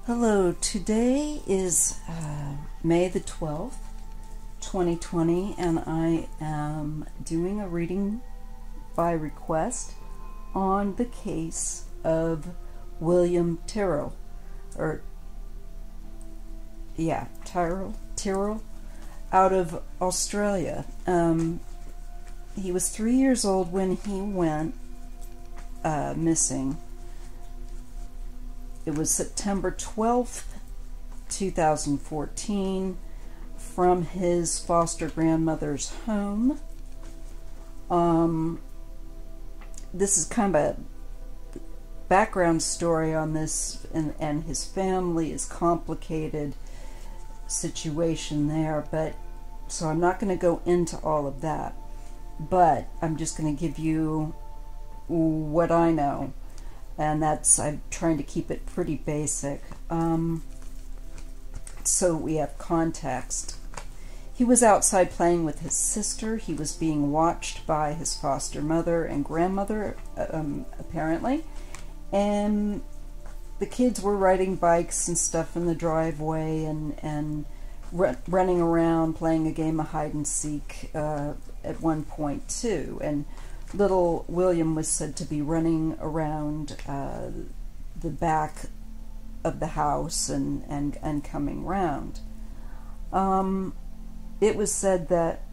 Hello, today is May the 12th, 2020, and I am doing a reading by request on the case of William Tyrrell, Tyrrell, out of Australia. He was 3 years old when he went missing. It was September 12th, 2014, from his foster grandmother's home. This is kind of a background story on this, and his family is complicated situation there, but so I'm not going to go into all of that, but I'm just going to give you what I know. And I'm trying to keep it pretty basic, so we have context. He was outside playing with his sister. He was being watched by his foster mother and grandmother, apparently. And the kids were riding bikes and stuff in the driveway and running around, playing a game of hide and seek at one point too. And little William was said to be running around the back of the house and coming round. It was said that,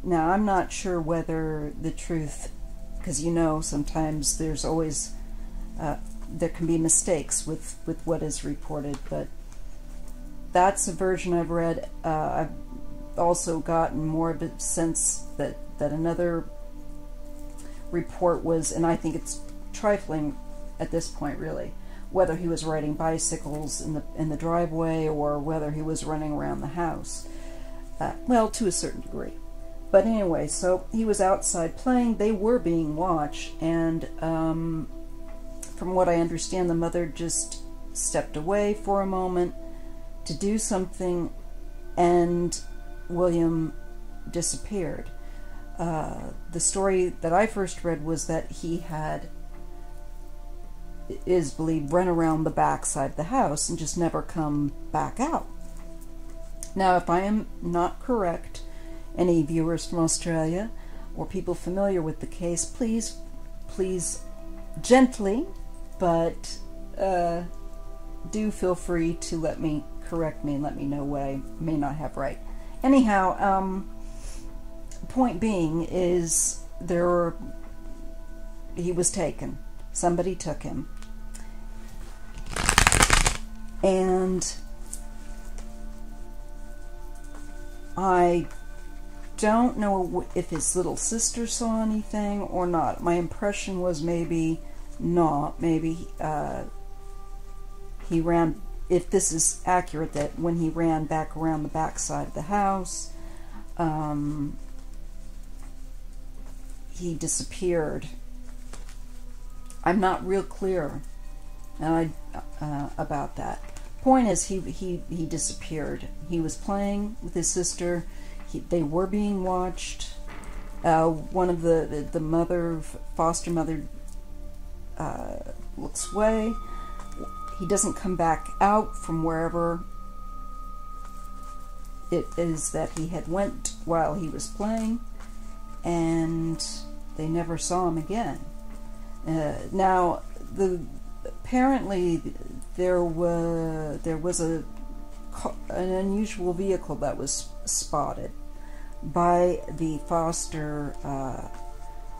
now I'm not sure whether the truth, because sometimes there's always, there can be mistakes with what is reported, but that's a version I've read. I've also gotten more of a sense that another report was, and I think it's trifling at this point really, whether he was riding bicycles in the driveway or whether he was running around the house. Well, to a certain degree. But anyway, so he was outside playing. They were being watched, and from what I understand, the mother just stepped away for a moment to do something, and William disappeared. The story that I first read was that he is believed run around the backside of the house and just never come back out. Now, if I am not correct, any viewers from Australia or people familiar with the case, please gently, but do feel free to correct me and let me know what I may not have right. Anyhow, point being is he was taken. Somebody took him. And I don't know if his little sister saw anything or not. My impression was maybe not. Maybe he ran, if this is accurate, that when he ran back around the backside of the house, he disappeared. I'm not real clear about that. Point is, he disappeared. He was playing with his sister. They were being watched. One of the foster mother looks away. He doesn't come back out from wherever it is that he had went while he was playing, and they never saw him again. Now, apparently there was an unusual vehicle that was spotted by the foster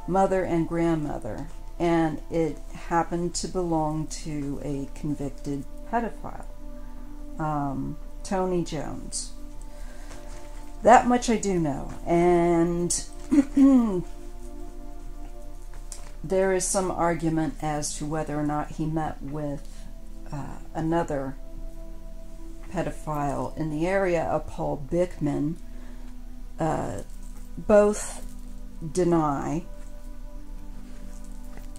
mother and grandmother, and it happened to belong to a convicted pedophile, Tony Jones. That much I do know, and there is some argument as to whether or not he met with another pedophile in the area, a Paul Bickman. Both deny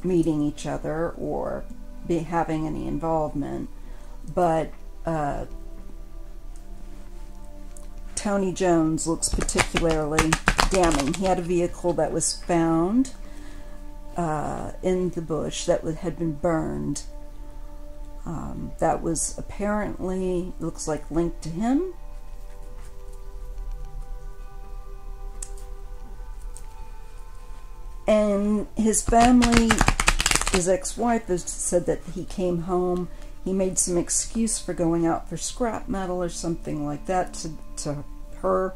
meeting each other or having any involvement, but Tony Jones looks particularly damning. He had a vehicle that was found in the bush that had been burned. That was apparently, looks like, linked to him. And his family, his ex-wife, has said that he came home, he made some excuse for going out for scrap metal or something like that to her,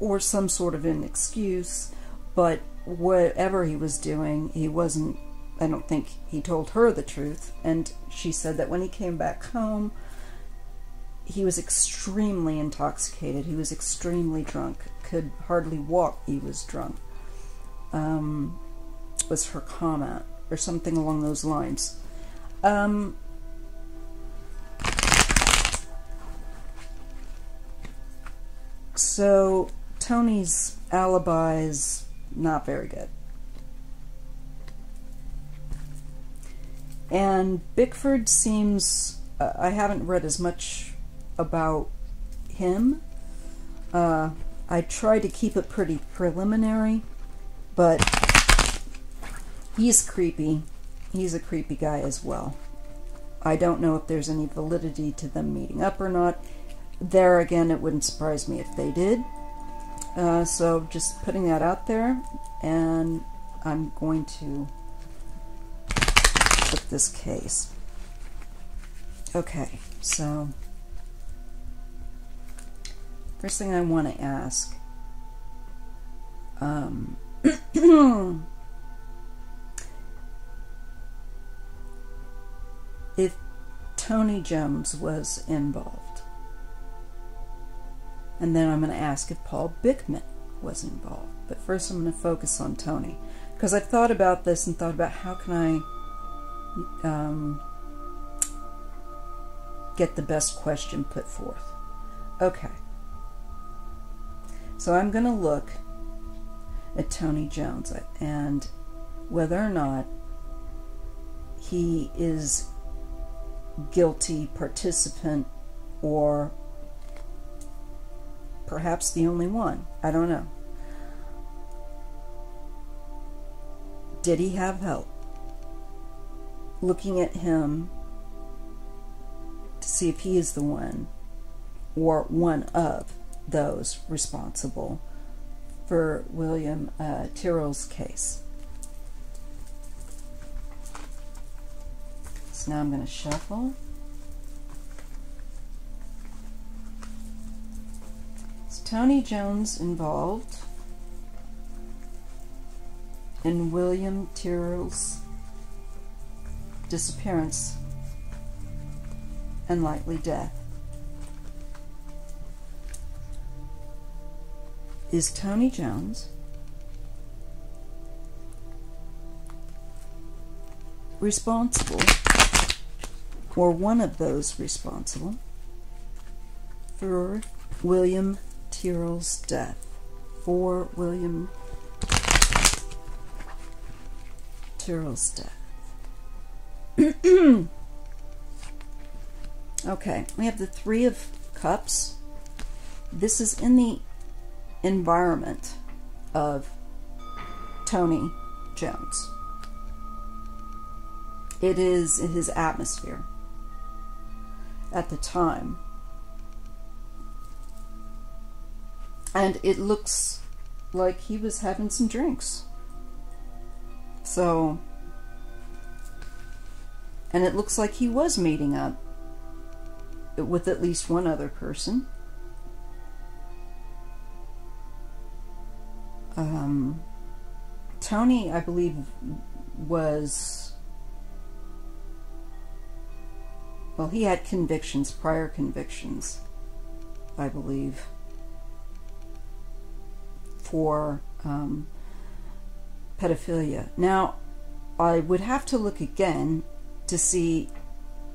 or some sort of an excuse, but whatever he was doing, he wasn't, I don't think he told her the truth. And she said that when he came back home, he was extremely intoxicated. He was extremely drunk. Could hardly walk. He was drunk. Was her comment, or something along those lines. So Tony's alibi is not very good. And Bickford seems, I haven't read as much about him. I tried to keep it pretty preliminary, but he's creepy. He's a creepy guy as well. I don't know if there's any validity to them meeting up or not. There again, it wouldn't surprise me if they did. So just putting that out there, and I'm going to put this case. Okay, so first thing I want to ask, if Tony Jones was involved. And then I'm going to ask if Paul Bickman was involved. But first I'm going to focus on Tony, because I've thought about this and thought about how can I get the best question put forth. Okay. So I'm going to look at Tony Jones and whether or not he is guilty participant or perhaps the only one. I don't know. Did he have help? Looking at him to see if he is the one or one of those responsible for William Tyrrell's case. So now I'm going to shuffle. Is Tony Jones involved in William Tyrrell's disappearance and likely death? Is Tony Jones responsible, or one of those responsible, for William Tyrrell's death? For William Tyrrell's death. Okay, we have the Three of Cups. This is in the environment of Tony Jones. It is in his atmosphere at the time. And it looks like he was having some drinks. So, and it looks like he was meeting up with at least one other person. Tony, I believe, was, well, he had convictions, prior convictions, I believe, for pedophilia. Now, I would have to look again to see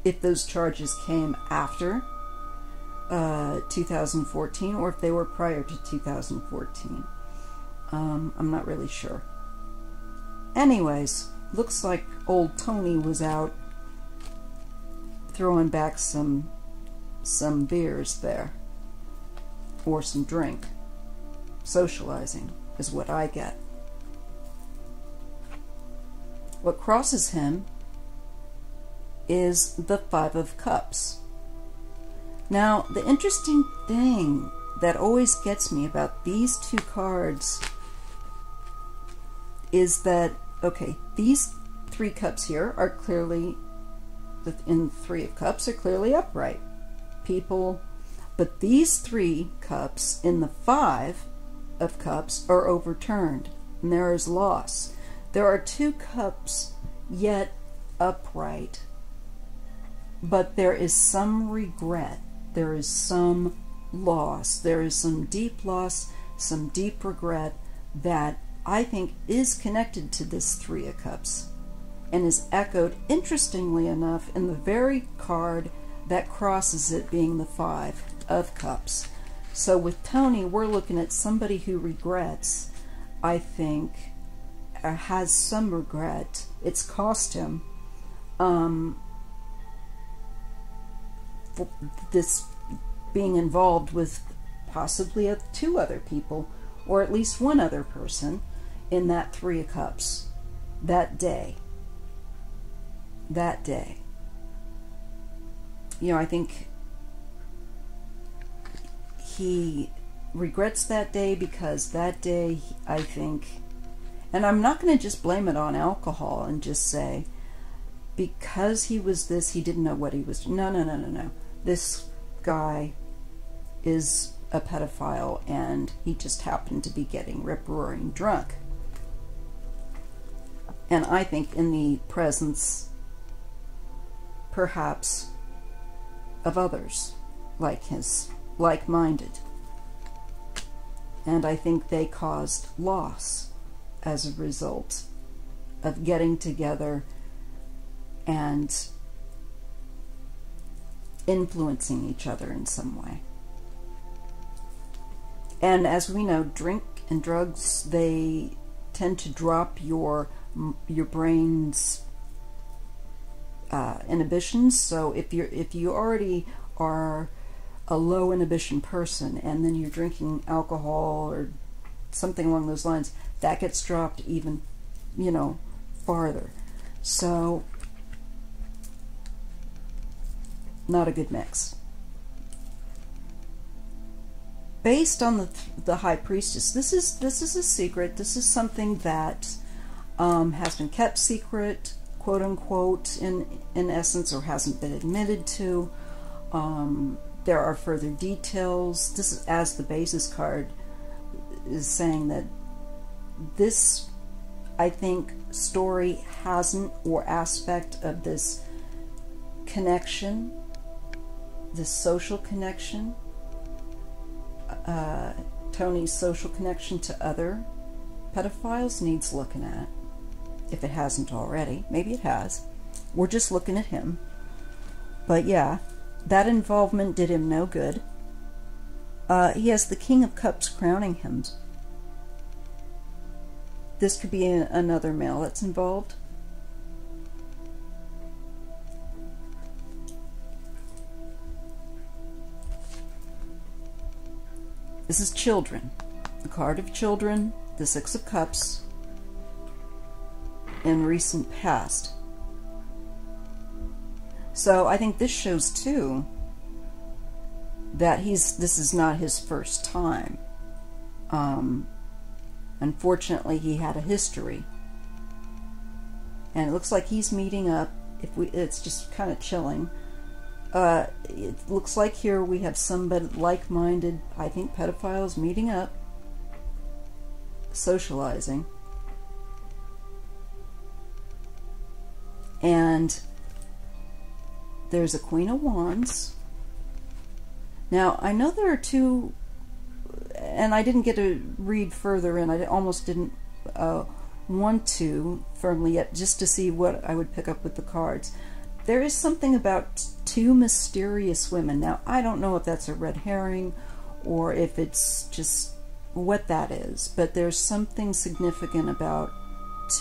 if those charges came after 2014 or if they were prior to 2014. I'm not really sure. Anyways, looks like old Tony was out throwing back some beers there, or some drink. Socializing is what I get. What crosses him is the Five of Cups. Now, the interesting thing that always gets me about these two cards is that, okay, these three cups here are clearly, in Three of Cups, are clearly upright people, but these three cups in the Five of Cups are overturned, and there is loss. There are two cups yet upright, but there is some regret, there is some loss, there is some deep loss, some deep regret that I think is connected to this Three of Cups and is echoed, interestingly enough, in the very card that crosses it, being the Five of Cups. So with Tony, we're looking at somebody who regrets, I think, or has some regret. It's cost him for this being involved with possibly two other people, or at least one other person, in that Three of Cups that day. That day. You know, I think he regrets that day because that day, I think, and I'm not going to just blame it on alcohol and just say, because he was this, he didn't know what he was. No, no, no, no, no. This guy is a pedophile, and he just happened to be getting rip-roaring drunk. And I think in the presence, perhaps, of others like-minded. And I think they caused loss as a result of getting together and influencing each other in some way. And as we know, drink and drugs, they tend to drop your brain's inhibitions. So if you already are a low inhibition person, and then you're drinking alcohol or something along those lines, that gets dropped even, you know, farther. So not a good mix. Based on the High Priestess, this is a secret. This is something that has been kept secret, quote unquote, in essence, or hasn't been admitted to. There are further details. This is, as the basis card is saying, that this, I think, story hasn't, or aspect of this connection, this social connection, Tony's social connection to other pedophiles, needs looking at. If it hasn't already. Maybe it has. We're just looking at him. But yeah, that involvement did him no good. He has the King of Cups crowning him. This could be another male that's involved. This is children. The card of children, the Six of Cups, in recent past. So I think this shows too that this is not his first time. Unfortunately, he had a history, and it looks like he's meeting up. It's just kind of chilling. It looks like here we have somebody like-minded, I think, pedophiles meeting up, socializing. And there's a Queen of Wands. Now, I know there are two, and I didn't get to read further, and I almost didn't want to firmly yet, just to see what I would pick up with the cards. There is something about two mysterious women. Now, I don't know if that's a red herring or if it's just what that is, but there's something significant about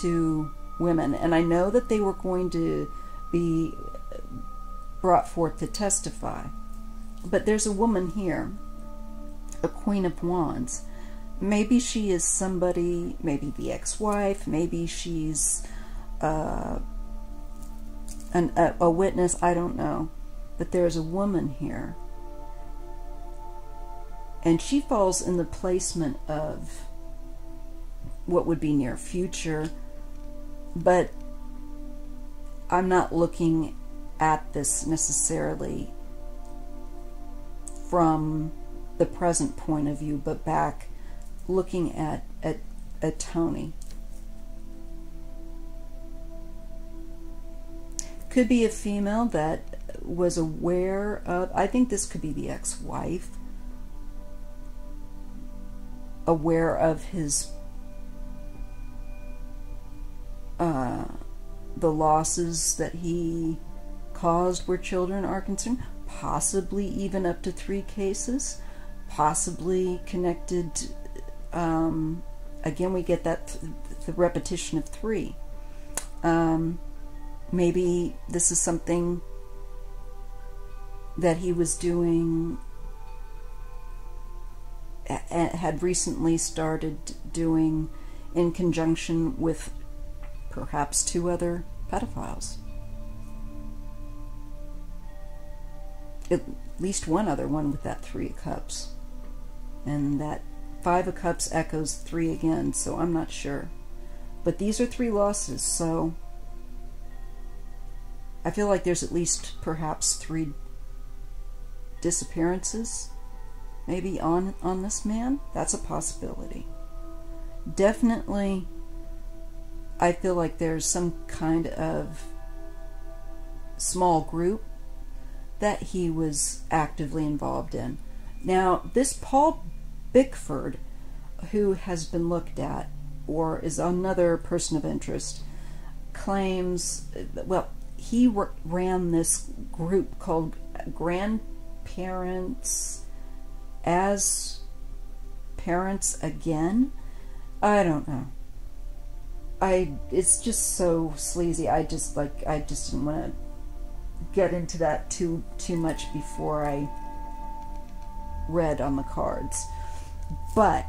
two women, and I know that they were going to be brought forth to testify. But there's a woman here, a Queen of Wands. Maybe she is somebody, maybe the ex-wife, maybe she's an a witness, I don't know. But there's a woman here. And she falls in the placement of what would be near future. But I'm not looking at this necessarily from the present point of view, but back looking at Tony. Could be a female that was aware of, I think this could be the ex-wife, aware of his the losses that he caused where children are concerned, possibly even up to 3 cases, possibly connected. Again, we get that the repetition of 3. Maybe this is something that he was doing, had recently started doing in conjunction with perhaps 2 other pedophiles. At least one other one with that 3 of Cups. And that 5 of Cups echoes 3 again, so I'm not sure. But these are 3 losses, so I feel like there's at least perhaps 3 disappearances maybe on this man. That's a possibility. Definitely, I feel like there's some kind of small group that he was actively involved in. Now, this Paul Bickford, who has been looked at, or is another person of interest, claims, well, he ran this group called Grandparents as Parents Again. I don't know. It's just so sleazy. I just didn't want to get into that too much before I read on the cards. But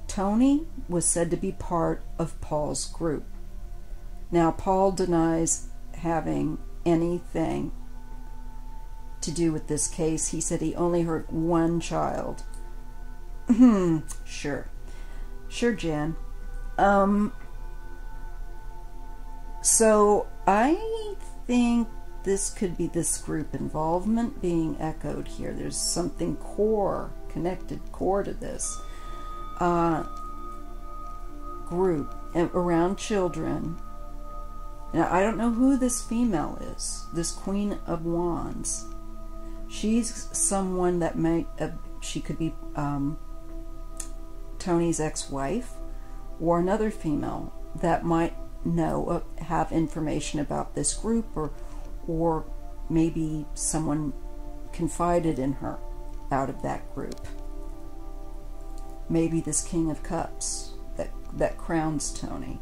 Tony was said to be part of Paul's group. Now, Paul denies having anything to do with this case. He said he only hurt 1 child. Sure, Jan. So I think this could be this group involvement being echoed here. There's something connected core to this group around children. Now, I don't know who this female is, this Queen of Wands. She's someone that might, she could be Tony's ex-wife, or another female that might know, have information about this group, or maybe someone confided in her out of that group. Maybe this King of Cups that crowns Tony.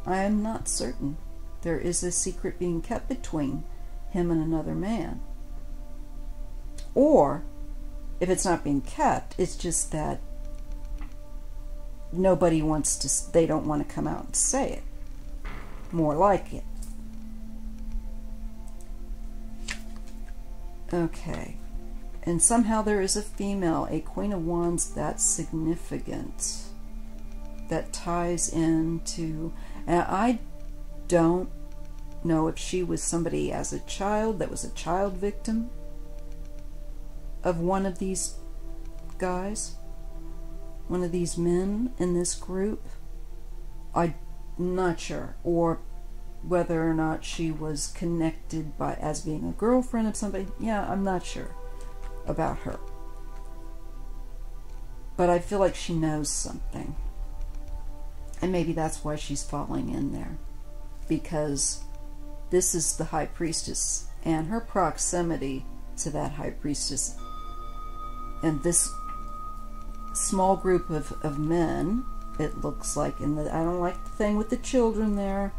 I am not certain. There is a secret being kept between him and another man. Or, if it's not being kept, it's just that nobody wants to, they don't want to come out and say it. More like it. Okay. And somehow there is a female, a Queen of Wands, that's significant. That ties into, and I don't know if she was somebody as a child that was a child victim of one of these guys, one of these men in this group. I'm not sure. Or whether or not she was connected as being a girlfriend of somebody. Yeah, I'm not sure about her. But I feel like she knows something. And maybe that's why she's falling in there. Because this is the High Priestess, and her proximity to that High Priestess, and this small group of men, it looks like, and I don't like the thing with the children there,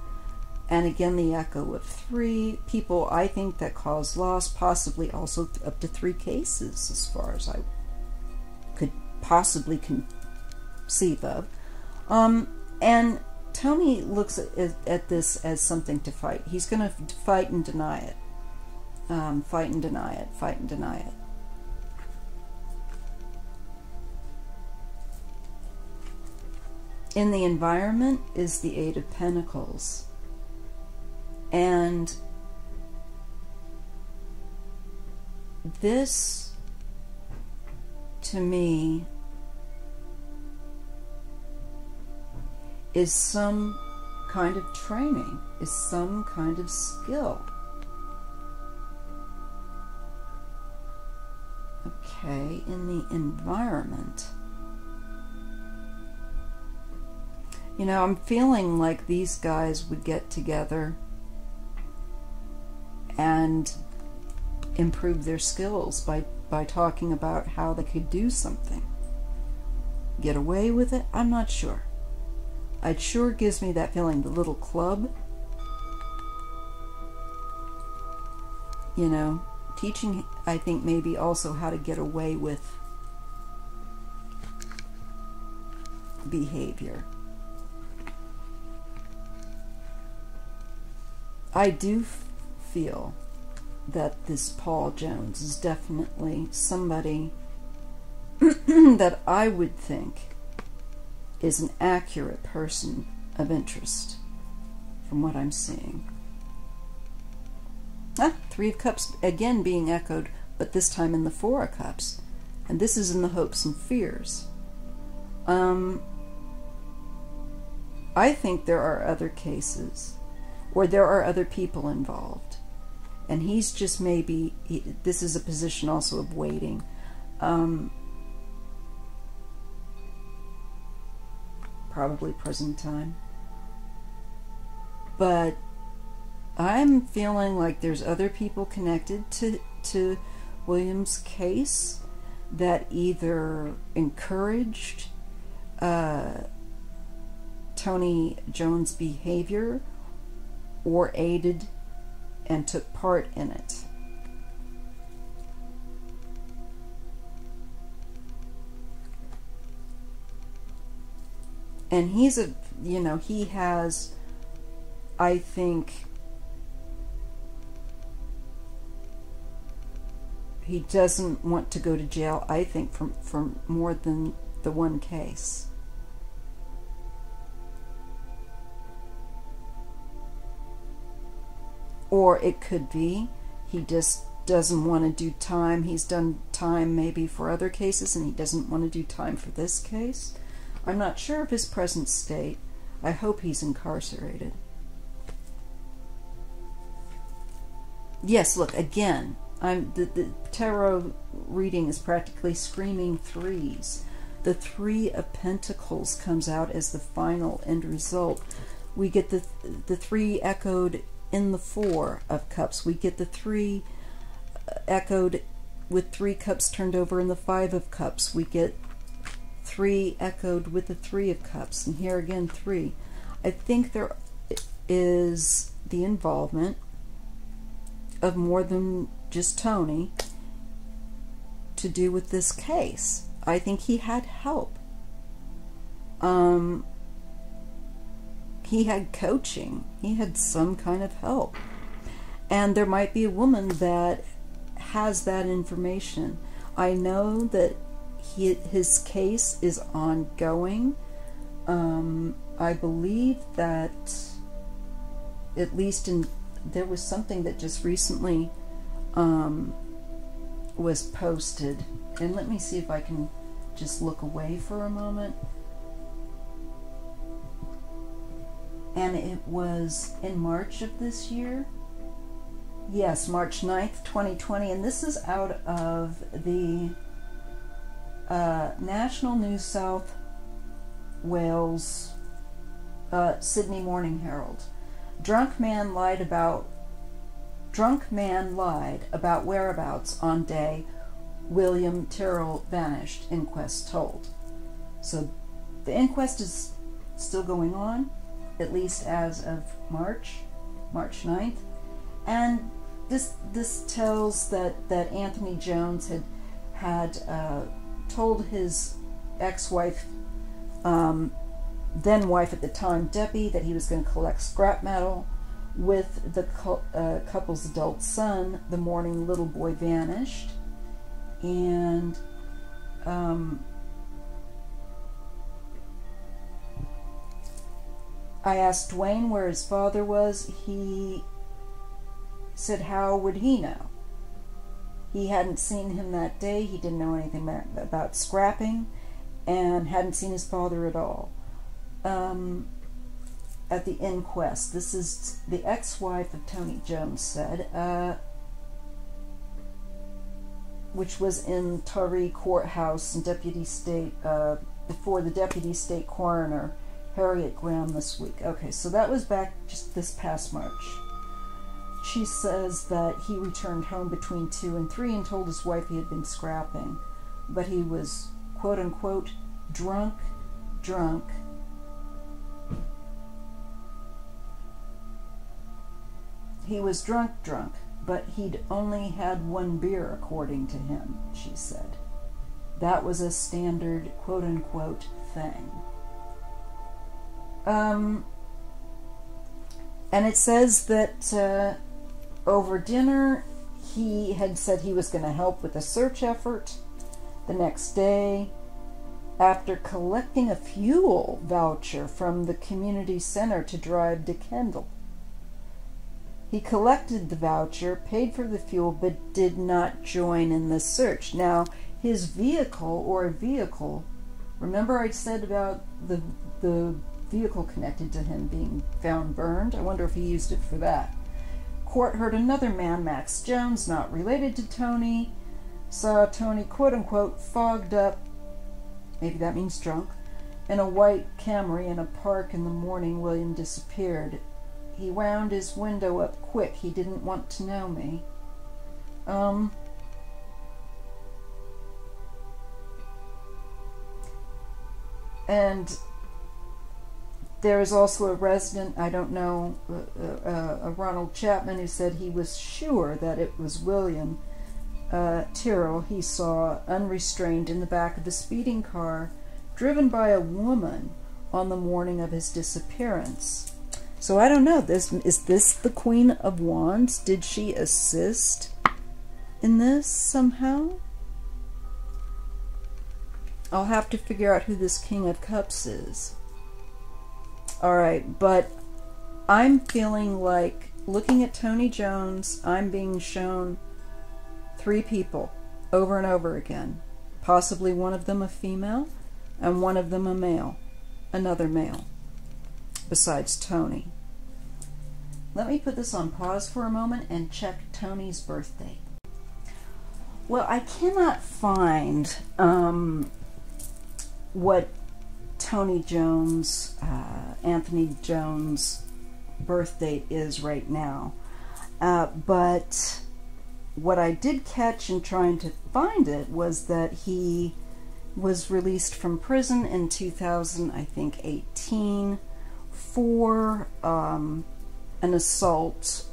and again the echo of 3 people, I think, that caused loss, possibly also up to 3 cases, as far as I could possibly conceive of. And Tony looks at this as something to fight. He's going to fight and deny it. Fight and deny it. Fight and deny it. In the environment is the Eight of Pentacles. And this, to me, is some kind of training, is some kind of skill. Okay, in the environment. You know, I'm feeling like these guys would get together and improve their skills by talking about how they could do something. Get away with it? I'm not sure. It sure gives me that feeling, the little club. You know, teaching, I think, maybe also how to get away with behavior. I do feel that this Paul Jones is definitely somebody that I would think is an accurate person of interest from what I'm seeing. Three of Cups again being echoed, but this time in the Four of Cups. And this is in the hopes and fears. I think there are other cases, or there are other people involved. And he's just maybe, this is a position also of waiting. Probably prison time. But I'm feeling like there's other people connected to William's case that either encouraged Tony Jones' behavior or aided and took part in it. And he's a, you know, he has, I think, he doesn't want to go to jail, I think, for more than the one case. Or it could be he just doesn't want to do time. He's done time maybe for other cases and he doesn't want to do time for this case. I'm not sure of his present state. I hope he's incarcerated. Yes, look, again, the tarot reading is practically screaming threes. The Three of Pentacles comes out as the final end result. We get the three echoed in the Four of Cups. We get the three echoed with 3 cups turned over in the Five of Cups. We get 3 echoed with the Three of Cups. And here again, 3. I think there is the involvement of more than just Tony to do with this case. I think he had help. He had coaching. He had some kind of help. And there might be a woman that has that information. I know that his case is ongoing. I believe that at least there was something that just recently was posted. And let me see if I can just look away for a moment. And it was in March of this year. Yes, March 9th, 2020. And this is out of the National New South Wales Sydney Morning Herald. Drunk man lied about whereabouts on day William Tyrrell vanished, inquest told. So the inquest is still going on, at least as of March 9th. And this tells that Anthony Jones had told his ex-wife then wife at the time, Debbie, that he was going to collect scrap metal. With the couple's adult son, the morning little boy vanished. And I asked Dwayne where his father was. He said, how would he know? He hadn't seen him that day. He didn't know anything about scrapping and hadn't seen his father at all. At the inquest, this is the ex-wife of Tony Jones said, which was in Tyrrell courthouse and deputy state, before the deputy state coroner, Harriet Graham, this week. Okay, so that was back just this past March. She says that he returned home between 2 and 3 and told his wife he had been scrapping, but he was, quote-unquote, drunk. He was drunk, but he'd only had 1 beer, according to him, she said. That was a standard, quote-unquote, thing. And it says that over dinner, he had said he was going to help with a search effort the next day after collecting a fuel voucher from the community center to drive to Kendall. He collected the voucher, paid for the fuel, but did not join in the search. Now, his vehicle, remember I said about the vehicle connected to him being found burned? I wonder if he used it for that. Court heard another man, Max Jones, not related to Tony, saw Tony, quote-unquote, fogged up, maybe that means drunk, in a white Camry in a park in the morning. William disappeared. He wound his window up quick. He didn't want to know me. And there is also a resident, I don't know, a Ronald Chapman, who said he was sure that it was William Tyrrell he saw unrestrained in the back of the speeding car driven by a woman on the morning of his disappearance. So I don't know, is this the Queen of Wands? Did she assist in this somehow? I'll have to figure out who this King of Cups is. Alright, but I'm feeling like, looking at Tony Jones, I'm being shown 3 people over and over again. Possibly one of them a female, and one of them a male. Another male, besides Tony. Let me put this on pause for a moment and check Tony's birthday. Well, I cannot find what Tony Jones, Anthony Jones' birth date is right now. But what I did catch in trying to find it was that he was released from prison in 2018 for an assault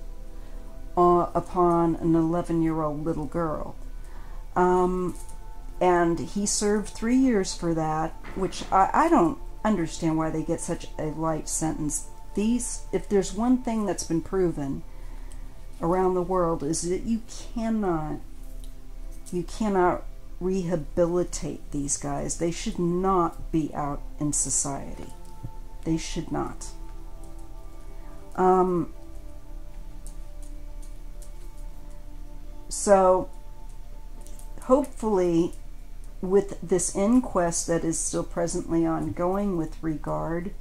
upon an 11-year-old little girl. And he served 3 years for that, which I don't understand why they get such a light sentence. If there's one thing that's been proven around the world, is that you cannot rehabilitate these guys. They should not be out in society. They should not. So hopefully, with this inquest that is still presently ongoing with regard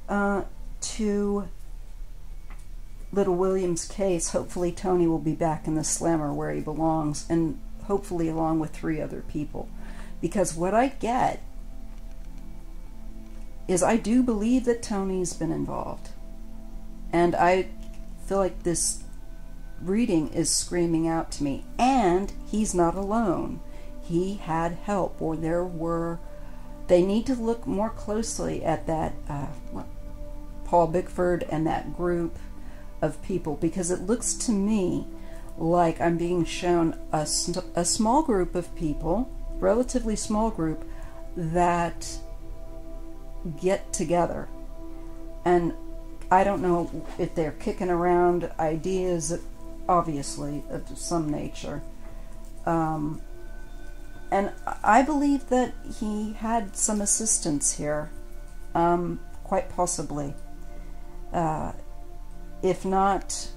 to little William's case, hopefully Tony will be back in the slammer where he belongs, and hopefully along with 3 other people. Because what I get is I do believe that Tony's been involved. And I feel like this reading is screaming out to me. And he's not alone. He had help, or they need to look more closely at that Paul Bickford and that group of people, because it looks to me like I'm being shown a small group of people, relatively small group, that get together. And I don't know if they're kicking around ideas, obviously, of some nature. And I believe that he had some assistance here, quite possibly. If not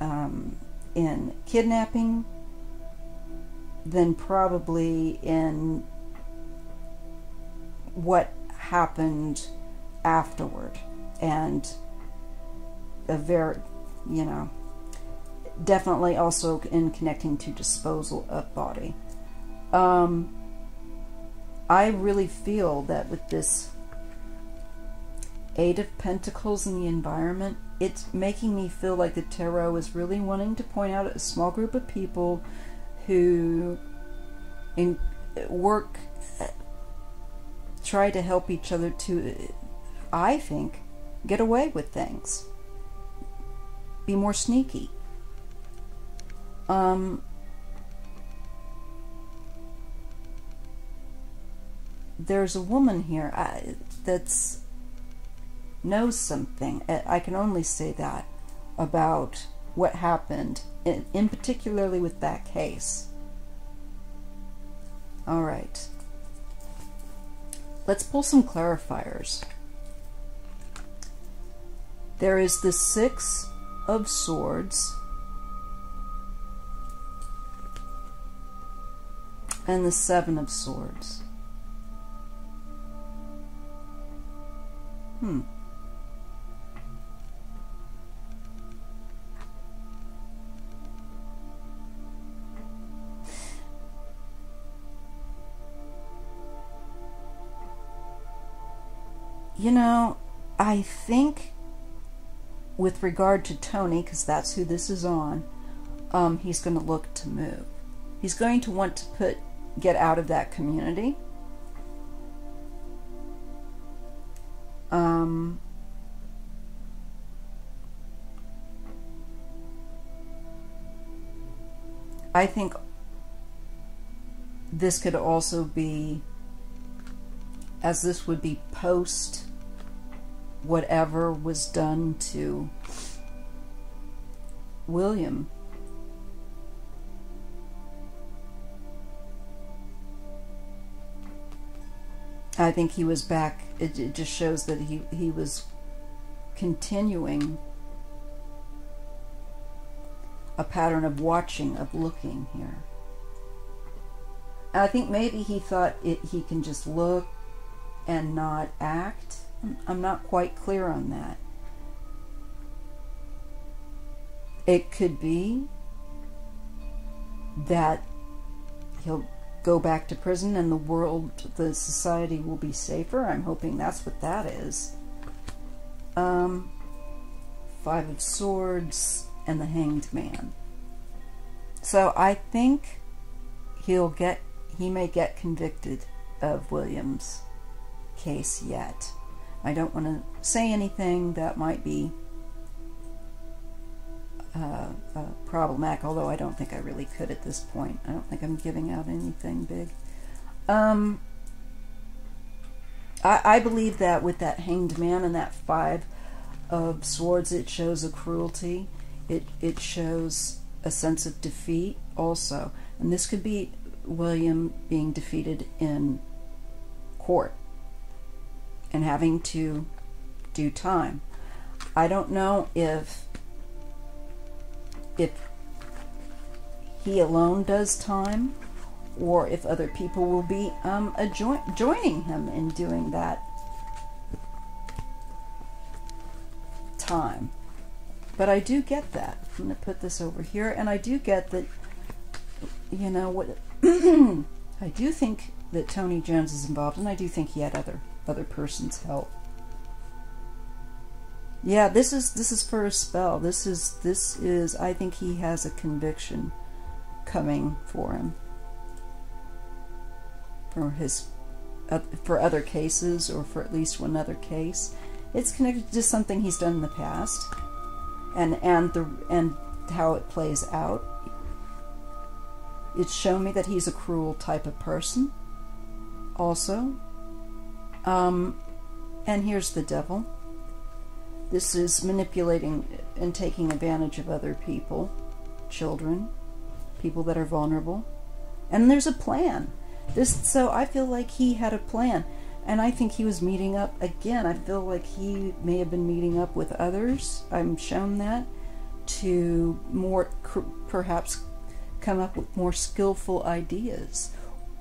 in kidnapping, then probably in what happened afterward, and a very, definitely also in connecting to disposal of body. I really feel that with this Eight of Pentacles in the environment, it's making me feel like the Tarot is really wanting to point out a small group of people who try to help each other to, I think, get away with things. Be more sneaky. There's a woman here that's knows something. I can only say that about what happened, in particularly with that case. All right. Let's pull some clarifiers. There is the Six of Swords and the Seven of Swords. I think with regard to Tony, because that's who this is on, he's going to look to move. He's going to want to get out of that community. I think this could also be, as this would be post whatever was done to William. I think he was back. It just shows that he was continuing a pattern of watching, of looking here. And I think maybe he thought he can just look and not act. I'm not quite clear on that. It could be that he'll go back to prison and the society will be safer. I'm hoping that's what that is. Five of Swords and the Hanged Man. So I think he may get convicted of William's case yet. I don't want to say anything that might be problematic, although I don't think I really could at this point. I don't think I'm giving out anything big. I believe that with that Hanged Man and that Five of Swords, it shows a cruelty. It shows a sense of defeat also. And this could be William being defeated in court and having to do time. I don't know if he alone does time, or if other people will be joining him in doing that time. But I do get that. I'm going to put this over here, and I do get that, what I do think that Tony Jones is involved, and I do think he had other person's help. Yeah, this is for a spell. This is I think he has a conviction coming for him for other cases, or for at least one other case. It's connected to something he's done in the past, and how it plays out. It's shown me that he's a cruel type of person also. And here's the devil. This is manipulating and taking advantage of other people, children, people that are vulnerable. And there's a plan. So I feel like he had a plan. And I think he was meeting up, again, I feel like he may have been meeting up with others, I'm shown that, to perhaps come up with more skillful ideas.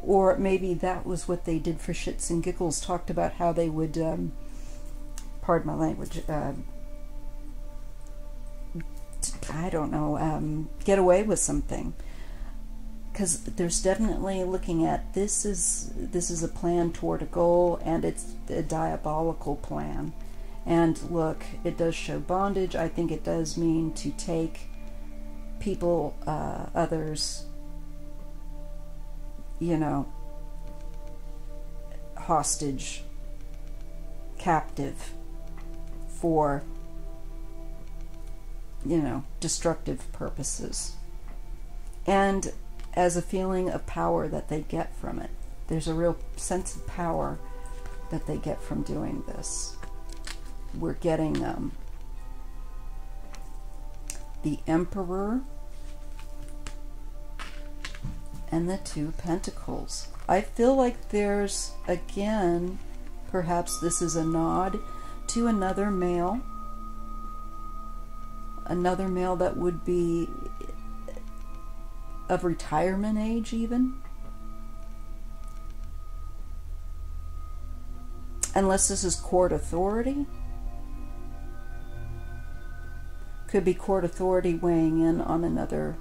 Or maybe that was what they did for shits and giggles, talked about how they would, pardon my language, I don't know, get away with something. Because there's definitely looking at this is a plan toward a goal, and it's a diabolical plan. And look, it does show bondage. I think it does mean to take people, others, you know, hostage, captive for, you know, destructive purposes. And as a feeling of power that they get from it. There's a real sense of power that they get from doing this. We're getting the Emperor and the Two Pentacles. I feel like there's, again, perhaps this is a nod to another male that would be of retirement age, even. Unless this is court authority. Could be court authority weighing in on another,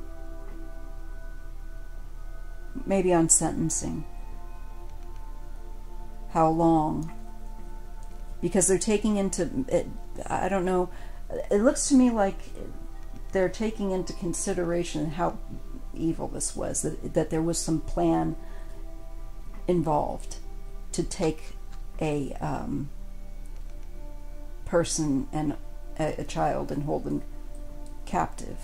maybe on sentencing. How long? Because they're taking into it, I don't know, it looks to me like they're taking into consideration how evil this was, that there was some plan involved to take a person and a child and hold them captive.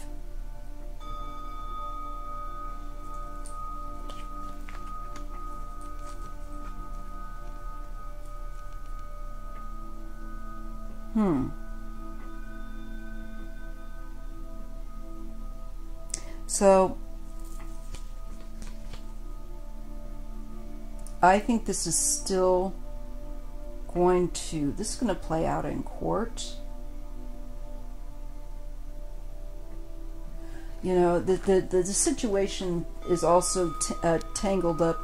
So I think this is still going to, this is going to play out in court. You know, the situation is also tangled up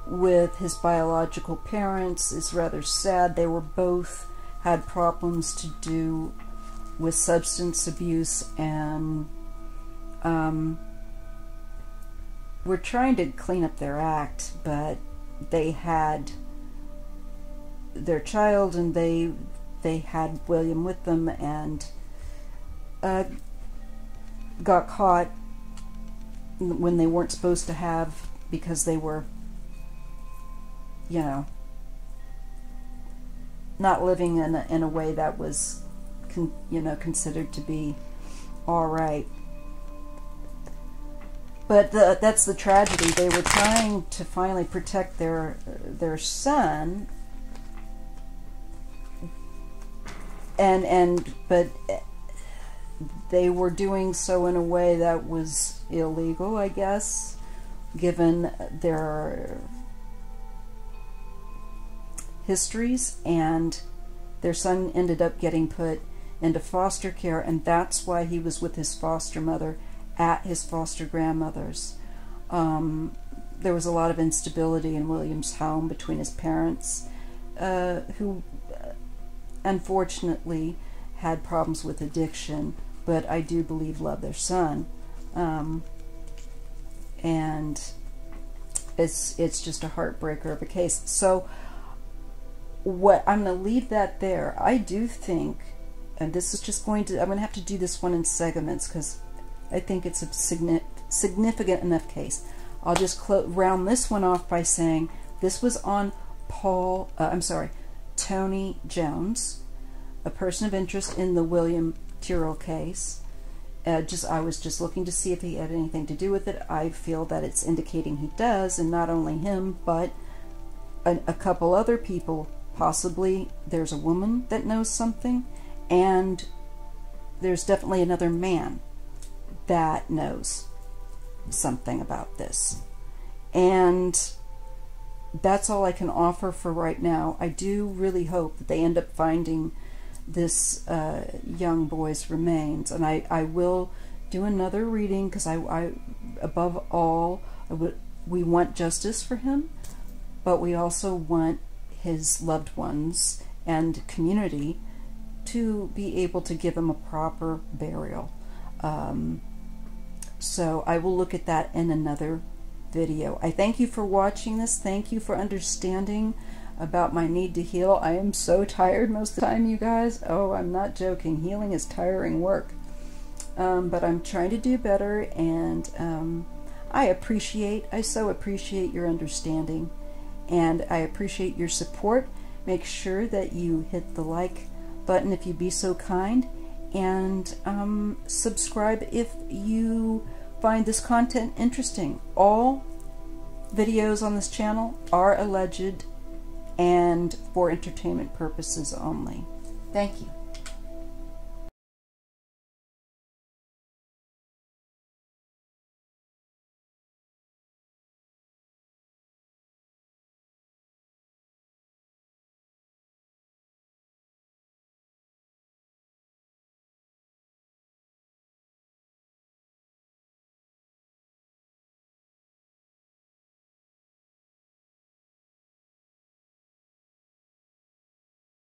with his biological parents. It's rather sad. They were both had problems to do with substance abuse, and were trying to clean up their act, but they had their child, and they had William with them, and got caught when they weren't supposed to have, because they were, you know, not living in a way that was, considered to be all right. But that's the tragedy. They were trying to finally protect their son, but they were doing so in a way that was illegal, I guess, given their histories, and their son ended up getting put into foster care, and that's why he was with his foster mother at his foster grandmother's. There was a lot of instability in William's home between his parents, who unfortunately had problems with addiction, but I do believe loved their son. And it's just a heartbreaker of a case. So what I'm going to leave that there. I do think, and this is just I'm going to have to do this one in segments because I think it's a significant enough case. I'll just round this one off by saying this was on Tony Jones, a person of interest in the William Tyrrell case. I was just looking to see if he had anything to do with it. I feel that it's indicating he does, and not only him, but a couple other people. Possibly there's a woman that knows something, and there's definitely another man that knows something about this. And that's all I can offer for right now. I do really hope that they end up finding this young boy's remains, and I will do another reading, because I above all, we want justice for him, but we also want his loved ones and community to be able to give him a proper burial. So I will look at that in another video. I thank you for watching this. Thank you for understanding about my need to heal. I am so tired most of the time, you guys. Oh, I'm not joking. Healing is tiring work. But I'm trying to do better, and I so appreciate your understanding, and I appreciate your support. Make sure that you hit the like button if you'd be so kind, and subscribe if you find this content interesting. All videos on this channel are alleged and for entertainment purposes only. Thank you.